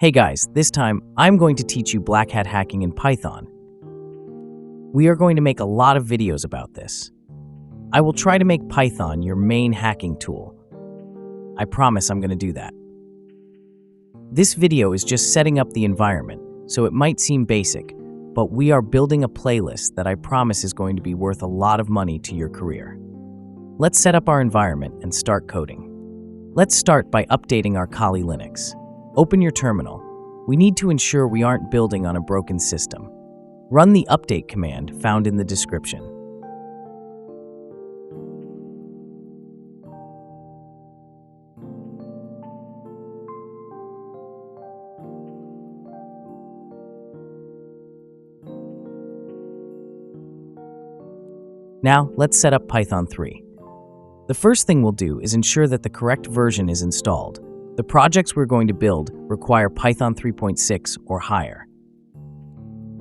Hey guys, this time I'm going to teach you black hat hacking in Python. We are going to make a lot of videos about this. I will try to make Python your main hacking tool. I promise I'm going to do that. This video is just setting up the environment, so it might seem basic, but we are building a playlist that I promise is going to be worth a lot of money to your career. Let's set up our environment and start coding. Let's start by updating our Kali Linux. Open your terminal. We need to ensure we aren't building on a broken system. Run the update command found in the description. Now, let's set up Python 3. The first thing we'll do is ensure that the correct version is installed. The projects we're going to build require Python 3.6 or higher.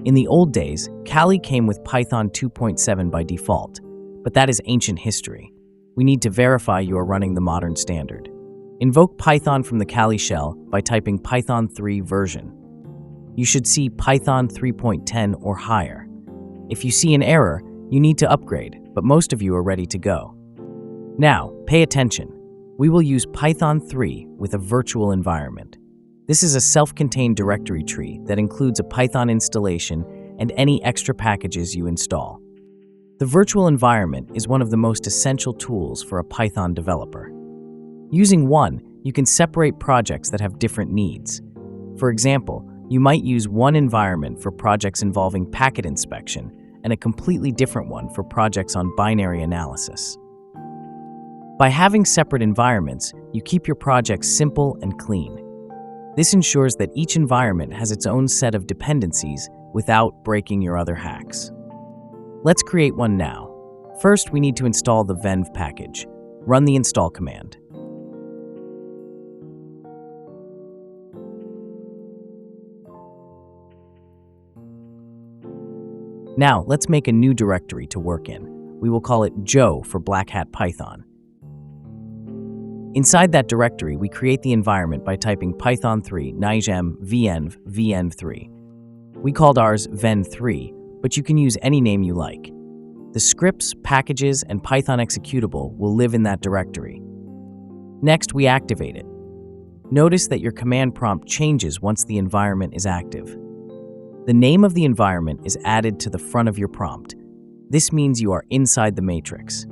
In the old days, Kali came with Python 2.7 by default, but that is ancient history. We need to verify you are running the modern standard. Invoke Python from the Kali shell by typing Python 3 version. You should see Python 3.10 or higher. If you see an error, you need to upgrade, but most of you are ready to go. Now, pay attention. We will use Python 3 with a virtual environment. This is a self-contained directory tree that includes a Python installation and any extra packages you install. The virtual environment is one of the most essential tools for a Python developer. Using one, you can separate projects that have different needs. For example, you might use one environment for projects involving packet inspection and a completely different one for projects on binary analysis. By having separate environments, you keep your projects simple and clean. This ensures that each environment has its own set of dependencies without breaking your other hacks. Let's create one now. First, we need to install the venv package. Run the install command. Now, let's make a new directory to work in. We will call it Joe for Black Hat Python. Inside that directory, we create the environment by typing Python 3 nygemm venv venv3. We called ours venv3, but you can use any name you like. The scripts, packages, and Python executable will live in that directory. Next, we activate it. Notice that your command prompt changes once the environment is active. The name of the environment is added to the front of your prompt. This means you are inside the matrix.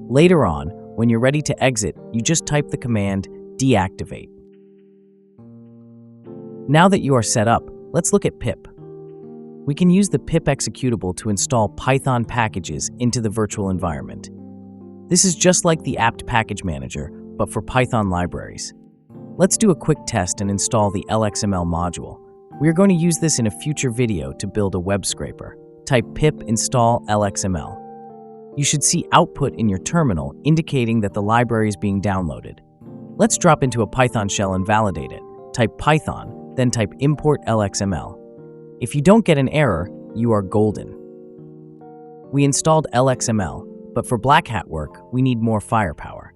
Later on, when you're ready to exit, you just type the command deactivate. Now that you are set up, let's look at pip. We can use the pip executable to install Python packages into the virtual environment. This is just like the apt package manager, but for Python libraries. Let's do a quick test and install the lxml module. We are going to use this in a future video to build a web scraper. Type pip install lxml. You should see output in your terminal indicating that the library is being downloaded. Let's drop into a Python shell and validate it. Type Python, then type import lxml. If you don't get an error, you are golden. We installed lxml, but for Black Hat work, we need more firepower.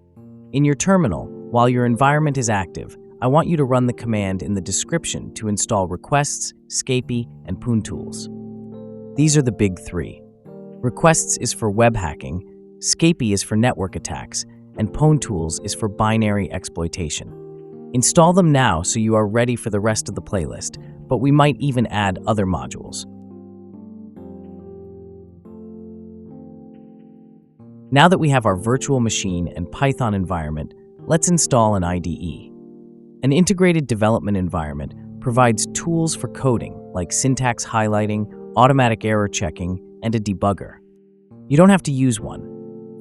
In your terminal, while your environment is active, I want you to run the command in the description to install requests, Scapy, and Pwntools. These are the big three. Requests is for web hacking, Scapy is for network attacks, and Pwntools is for binary exploitation. Install them now so you are ready for the rest of the playlist, but we might even add other modules. Now that we have our virtual machine and Python environment, let's install an IDE. An integrated development environment provides tools for coding like syntax highlighting, automatic error checking, and a debugger. You don't have to use one.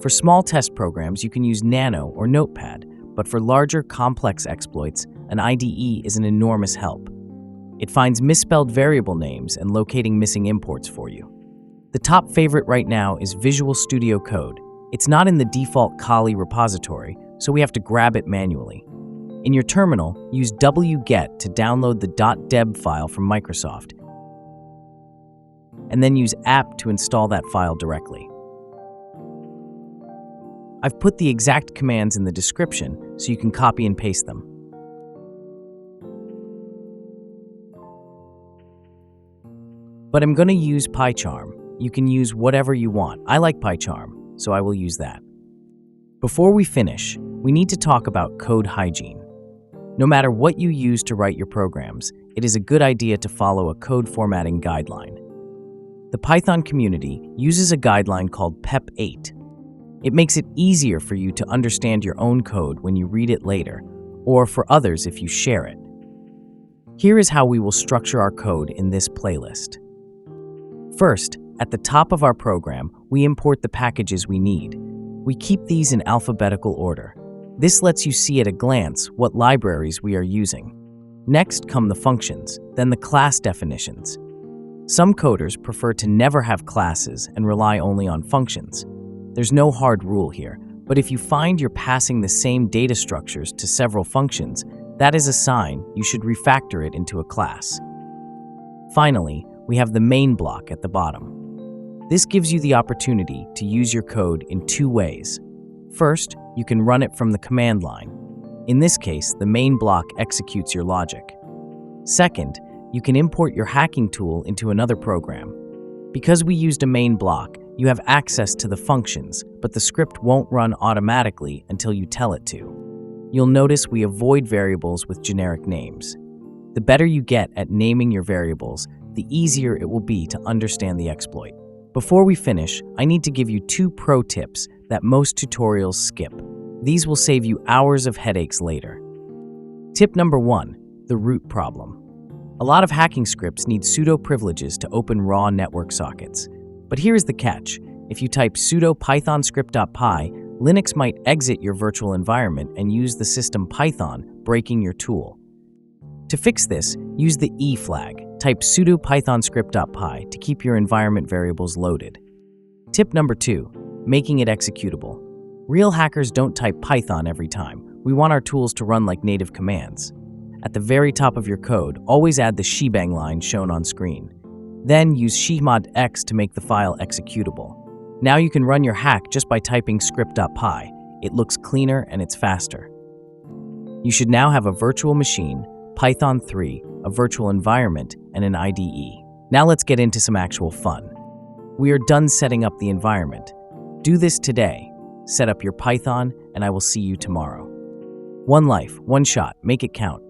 For small test programs, you can use Nano or Notepad, but for larger, complex exploits, an IDE is an enormous help. It finds misspelled variable names and locating missing imports for you. The top favorite right now is Visual Studio Code. It's not in the default Kali repository, so we have to grab it manually. In your terminal, use wget to download the .deb file from Microsoft, and then use apt to install that file directly. I've put the exact commands in the description so you can copy and paste them. but I'm going to use PyCharm. You can use whatever you want. I like PyCharm, so I will use that. Before we finish, we need to talk about code hygiene. No matter what you use to write your programs, it is a good idea to follow a code formatting guideline. The Python community uses a guideline called PEP8. It makes it easier for you to understand your own code when you read it later, or for others if you share it. Here is how we will structure our code in this playlist. First, at the top of our program, we import the packages we need. We keep these in alphabetical order. This lets you see at a glance what libraries we are using. Next come the functions, then the class definitions. Some coders prefer to never have classes and rely only on functions. There's no hard rule here, but if you find you're passing the same data structures to several functions, that is a sign you should refactor it into a class. Finally, we have the main block at the bottom. This gives you the opportunity to use your code in two ways. First, you can run it from the command line. In this case, the main block executes your logic. Second, you can import your hacking tool into another program. Because we used a main block, you have access to the functions, but the script won't run automatically until you tell it to. You'll notice we avoid variables with generic names. The better you get at naming your variables, the easier it will be to understand the exploit. Before we finish, I need to give you 2 pro tips that most tutorials skip. These will save you hours of headaches later. Tip number 1, the root problem. A lot of hacking scripts need sudo privileges to open raw network sockets. But here's the catch. If you type sudo python-script.py, Linux might exit your virtual environment and use the system Python, breaking your tool. To fix this, use the E flag. Type sudo python-script.py to keep your environment variables loaded. Tip number 2, making it executable. Real hackers don't type Python every time. We want our tools to run like native commands. At the very top of your code, always add the shebang line shown on screen. Then use chmod x to make the file executable. Now you can run your hack just by typing script.py. It looks cleaner and it's faster. You should now have a virtual machine, Python 3, a virtual environment, and an IDE. Now let's get into some actual fun. We are done setting up the environment. Do this today. Set up your Python, and I will see you tomorrow. One life, one shot, make it count.